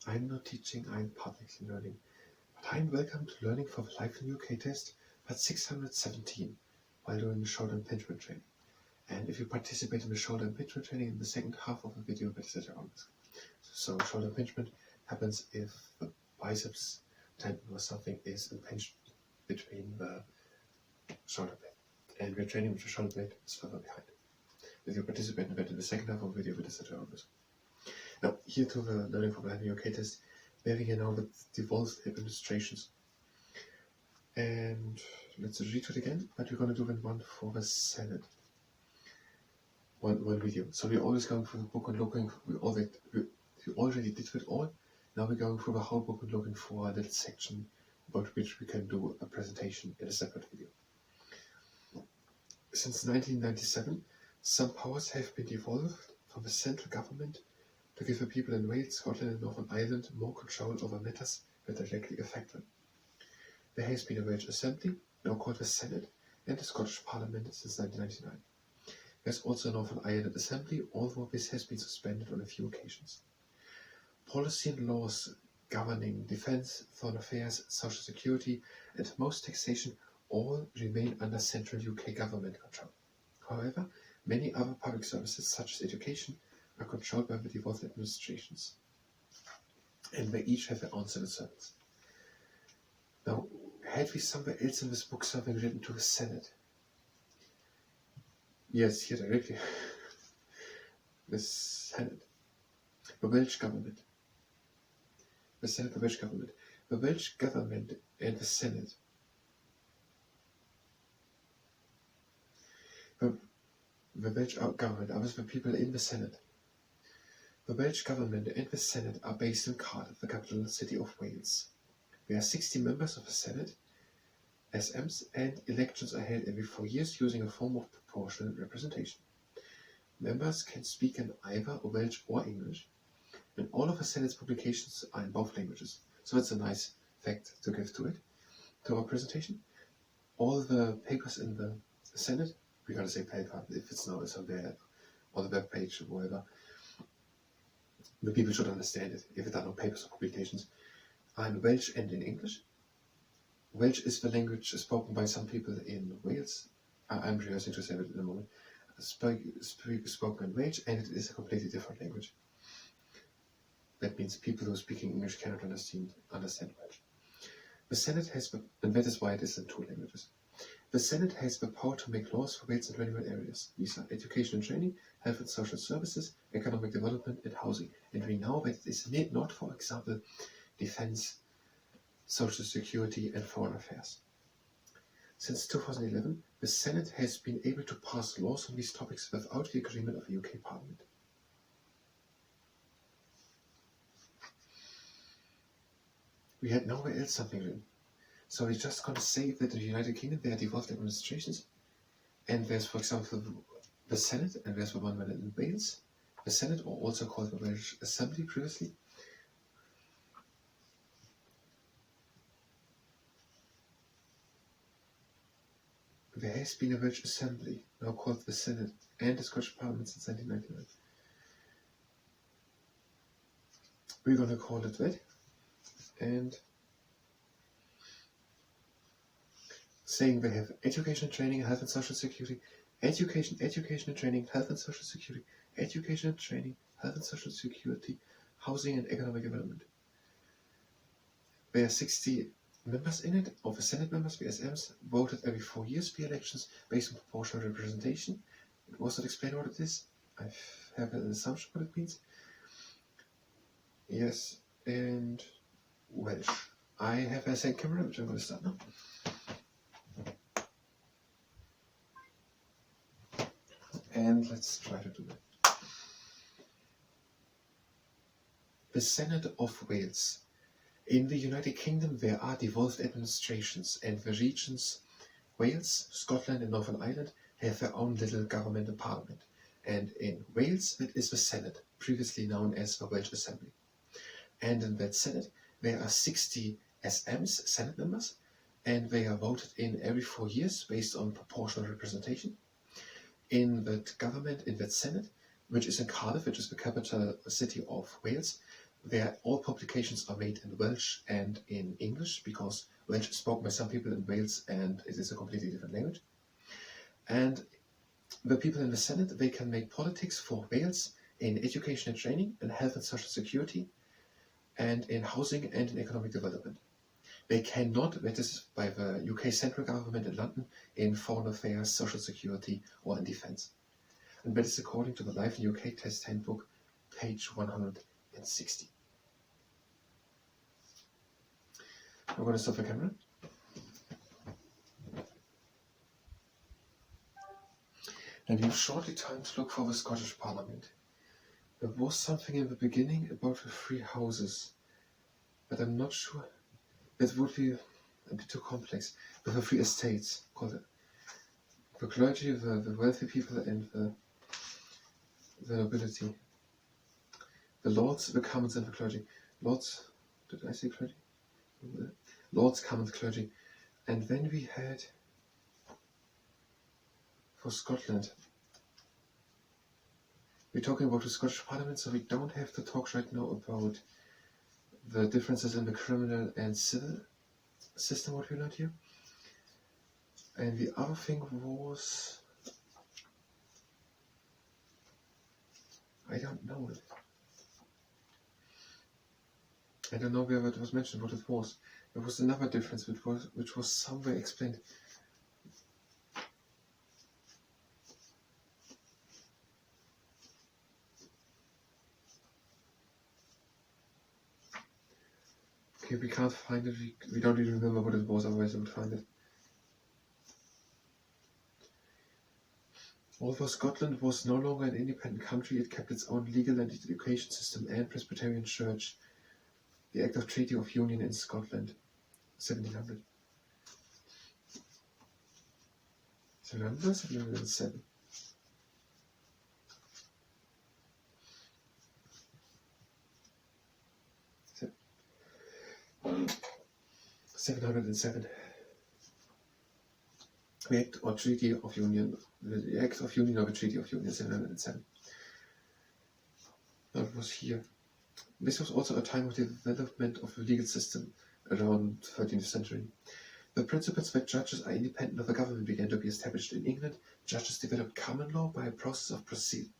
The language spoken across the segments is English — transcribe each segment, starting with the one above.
I'm not teaching, I'm publicly learning. But I'm welcome to Learning for the Life in UK test part 617 while doing the shoulder impingement training. And if you participate in the shoulder impingement training in the second half of the video, that is at your own risk. So shoulder impingement happens if the biceps tendon or something is impinged between the shoulder blade. And we're training with the shoulder blade is further behind. If you participate in that in the second half of the video, that is at your own risk. Now, here to the Learning for the Life in UK test, where we here now with devolved administrations. And let's read it again, but we're going to do one for the Senate. One video. So we're always going through the book and looking, we already did it all. Now we're going through the whole book and looking for a little section about which we can do a presentation in a separate video. Since 1997, some powers have been devolved from the central government to give the people in Wales, Scotland and Northern Ireland more control over matters that directly affect them. There has been a Welsh Assembly, now called the Senate, and the Scottish Parliament since 1999. There's also a Northern Ireland Assembly, although this has been suspended on a few occasions. Policy and laws governing defence, foreign affairs, social security and most taxation all remain under central UK government control. However, many other public services such as education are controlled by the devolved administrations, and they each have their own civil servants. Now, had we somewhere else in this book something written to the Senate? Yes, here directly. The Senate. The Welsh government. The Senate, the Welsh government. The Welsh government and the Senate. The Welsh government are with the people in the Senate. The Welsh government and the Senate are based in Cardiff, the capital city of Wales. There are 60 members of the Senate, SMs, and elections are held every 4 years using a form of proportional representation. Members can speak in either Welsh or English, and all of the Senate's publications are in both languages. So that's a nice fact to give to our presentation. All the papers in the Senate, we're going to say paper, if it's now on the web page or whatever, the people should understand it, if there are no papers or publications, are in Welsh and in English. Welsh is the language spoken by some people in Wales. I'm rehearsing to say it in a moment. Spoken in Welsh, and it is a completely different language. That means people who are speaking English cannot understand Welsh. The Senate has, and that is why it is in 2 languages. The Senate has the power to make laws for Wales and relevant areas. These are education and training, health and social services, economic development and housing. And we know that it is not, for example, defence, social security and foreign affairs. Since 2011, the Senate has been able to pass laws on these topics without the agreement of the UK Parliament. We had nowhere else something written. So we're just going to say that in the United Kingdom there are devolved administrations, and there's, for example, the Senate, and there's the one in Wales. The Senate, or also called the Welsh Assembly previously. There has been a Welsh Assembly, now called the Senate, and the Scottish Parliament since 1999. We're going to call it that, and saying they have education, training, health and social security, education and training, health and social security, education and training, health and social security, housing and economic development. There are 60 members in it, of the Senate members, the SMs, voted every 4 years for elections based on proportional representation. It was not explained what it is. I have an assumption what it means. Yes, and Welsh. I have a second camera, which I'm going to start now. And let's try to do that. The Senate of Wales. In the United Kingdom there are devolved administrations, and the regions Wales, Scotland and Northern Ireland have their own little government and parliament. And in Wales it is the Senate, previously known as the Welsh Assembly. And in that Senate there are 60 SMs, Senate members, and they are voted in every 4 years based on proportional representation. In that government, in that Senate, which is in Cardiff, which is the capital city of Wales, all publications are made in Welsh and in English, because Welsh is spoken by some people in Wales and it is a completely different language. And the people in the Senate, they can make politics for Wales in education and training, in health and social security, and in housing and in economic development. They cannot, that is by the UK central government in London, in foreign affairs, social security, or in defence. And that is according to the Life in UK Test Handbook, page 160. I'm going to stop the camera. And you have shortly time to look for the Scottish Parliament. There was something in the beginning about the 3 houses, but I'm not sure. It would be a bit too complex. With the 3 estates, called it. The clergy, the wealthy people, and the nobility. The lords, the commons, and the clergy. Lords, did I say clergy? Lords, commons, clergy. And then we had, for Scotland, we're talking about the Scottish Parliament, so we don't have to talk right now about the differences in the criminal and civil system, what we learned here. And the other thing was, I don't know it. I don't know where it was mentioned, what it was. There was another difference which was somewhere explained. Okay, we can't find it. We don't even remember what it was, otherwise we would find it. Although Scotland was no longer an independent country, it kept its own legal and education system and Presbyterian Church. The Act of Treaty of Union in Scotland, 1700. 1707. 707. The Act or Treaty of Union, the Act of Union or the Treaty of Union, 707. That was here. This was also a time of the development of the legal system around 13th century. The principles that judges are independent of the government began to be established in England. Judges developed common law by a process of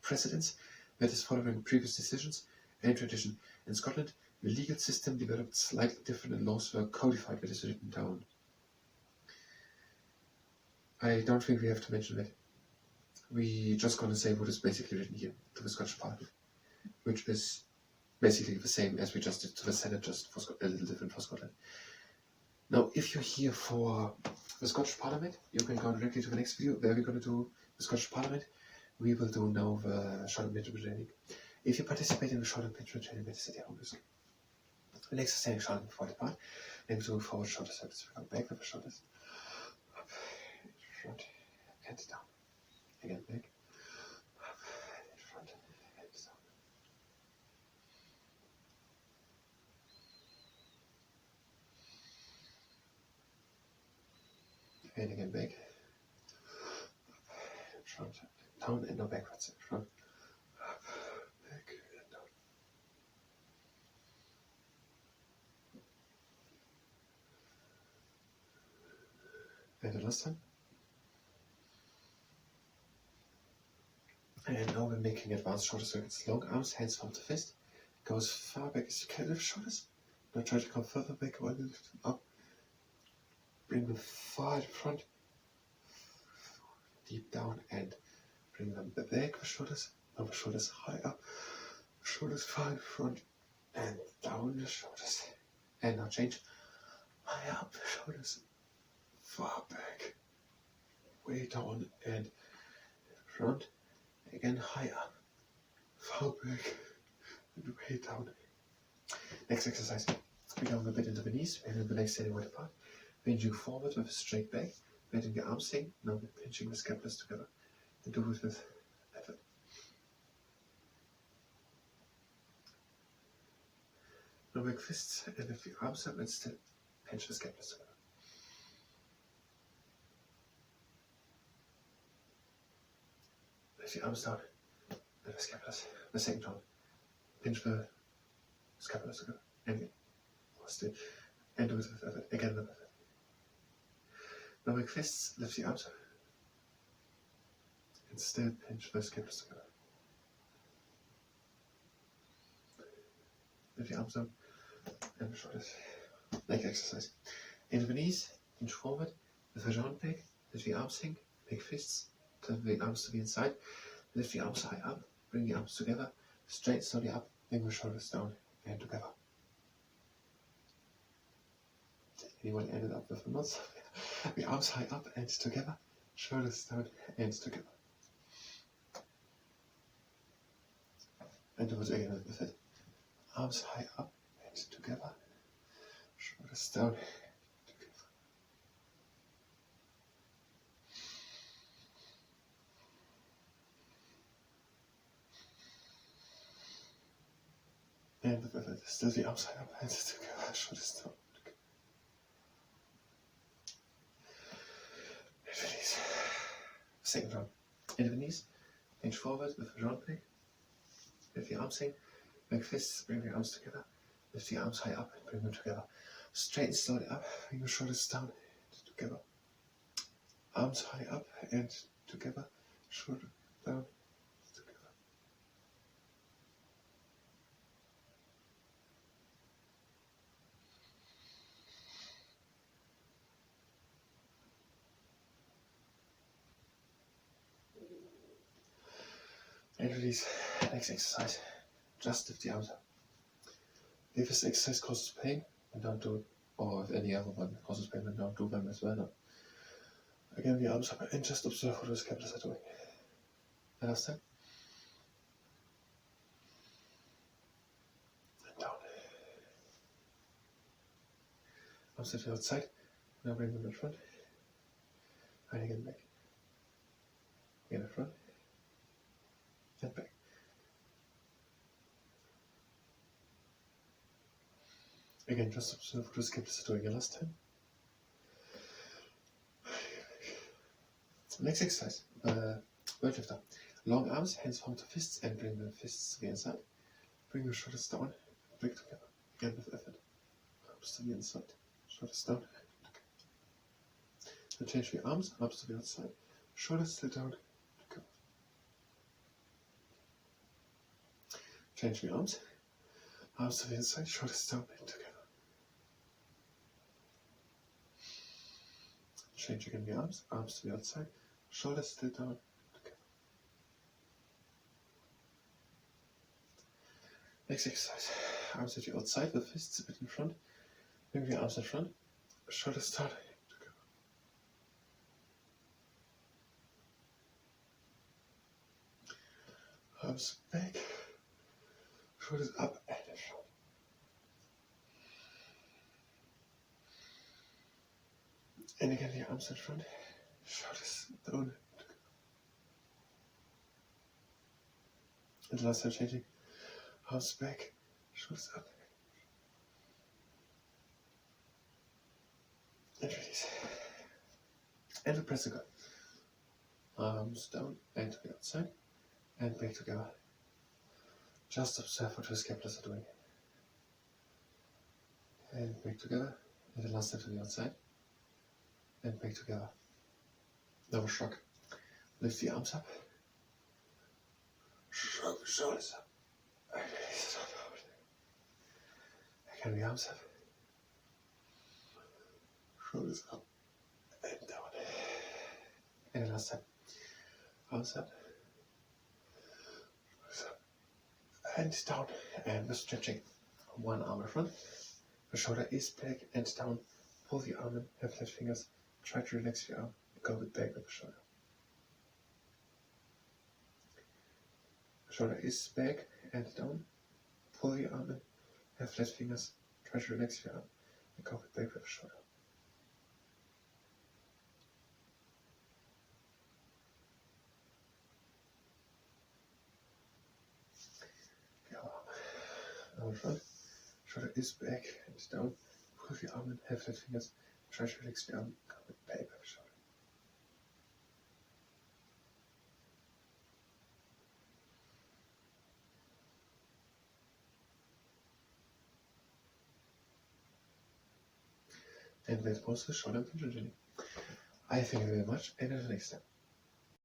precedence, that is, following previous decisions and tradition. In Scotland, the legal system developed slightly different and laws were codified, that is, written down. I don't think we have to mention that. We're just going to say what is basically written here to the Scottish Parliament, which is basically the same as we just did to the Senate, just for a little different for Scotland. Now, if you're here for the Scottish Parliament, you can go directly to the next video where we're going to do the Scottish Parliament. We will do now the short and mid-term training. If you participate in the short and mid-term training, that is at your own risk. The next standing short and forward part, then we forward shoulder circles. We go back with the shoulders, up, front, and down. Again, back, up, and front, and down. And again, back, up, and front, down, and now backwards, front, up, back, and down. And the last time. And now we're making advanced shoulder circuits. Long arms, hands palm to fist. Go as far back as you can with shoulders. Now try to come further back while you lift them up. Bring them far in front. Deep down and bring them back with shoulders. Now the shoulders high up. Shoulders far in front and down the shoulders. And now change. High up the shoulders. Far back. Way down and front. Again, high up, far back, and way down. Next exercise, we go a bit into the knees, and the legs standing wide apart, bending forward with a straight back, letting the arms hang, now we're pinching the scapulars together, and do it with effort. Now make fists, and lift the arms up, and still pinch the scapulars together. Lift the arms down, and the scapulars, the second round. Pinch the scapulas together, and again. Still, and do it with effort, again with effort. Now make fists, lift the arms, and still pinch the scapulas together. Lift the arms up, and the shoulders. Leg exercise. Into the knees, inch forward, with the joint back, let the arms sink, make fists, turn the arms to the inside, lift the arms high up, bring the arms together, straight slowly up, bring the shoulders down and together. Anyone ended up with the knots? The arms high up and together, shoulders down and together. And do it again with it. Arms high up and together, shoulders down. And with it, still the arms high up and together, shoulders down. And release. Second round. Into the knees, inch forward with the joint back, lift the arms sink, make fists, bring the arms together, lift the arms high up and bring them together. Straighten slowly up, bring your shoulders down and together. Arms high up and together, shoulder down. And release. Next exercise. Just lift the arms up. If this exercise causes pain, then don't do it. Or if any other one causes pain, then don't do them as well. No. Again, the arms up and just observe what the scapulas are doing. And last time. And down. Arms to the outside. Now bring them in front. And again back. Again in front. And back. Again, just observe what the scapulas are doing last time. Next exercise, weightlifter. Long arms, hands form to fists, and bring the fists to the inside. Bring your shoulders down, bring together. Again with effort. Arms to the inside, shoulders down. Then change the arms to the outside, shoulders still down. Together. Change the arms to the inside, shoulders down and together. Change again the arms to the outside, shoulders still down, together. Next exercise, arms to the outside, the fists a bit in front, bring the arms in front, shoulders down, together. Arms back, shoulders up and in front. And again, the arms in front, shoulders down. And last time changing, arms back, shoulders up. And release. And we press again. Arms down and to the outside, and back together. Just observe what the scapulas are doing. And back together, and the last time to the outside. And back together. Now shrug. Lift the arms up. Shrug the shoulders up. And release it up. Again, the arms up. Shoulders up. And down. And the last time. Arms up. Shoulders up. And down. And we're stretching. One arm in front. The shoulder is back and down. Pull the arm in. Have flat fingers. Try to relax your arm and go a bit back with the shoulder. The shoulder is back and down. Pull the arm in. Have flat fingers. Try to relax your arm and go a bit back with the shoulder. Arm in front. Shoulder is back and down. Pull the arm in. Have flat fingers. Try to relax the arm, go with the back of the shoulder. And that was a short introduction. I thank you very much, and until next time.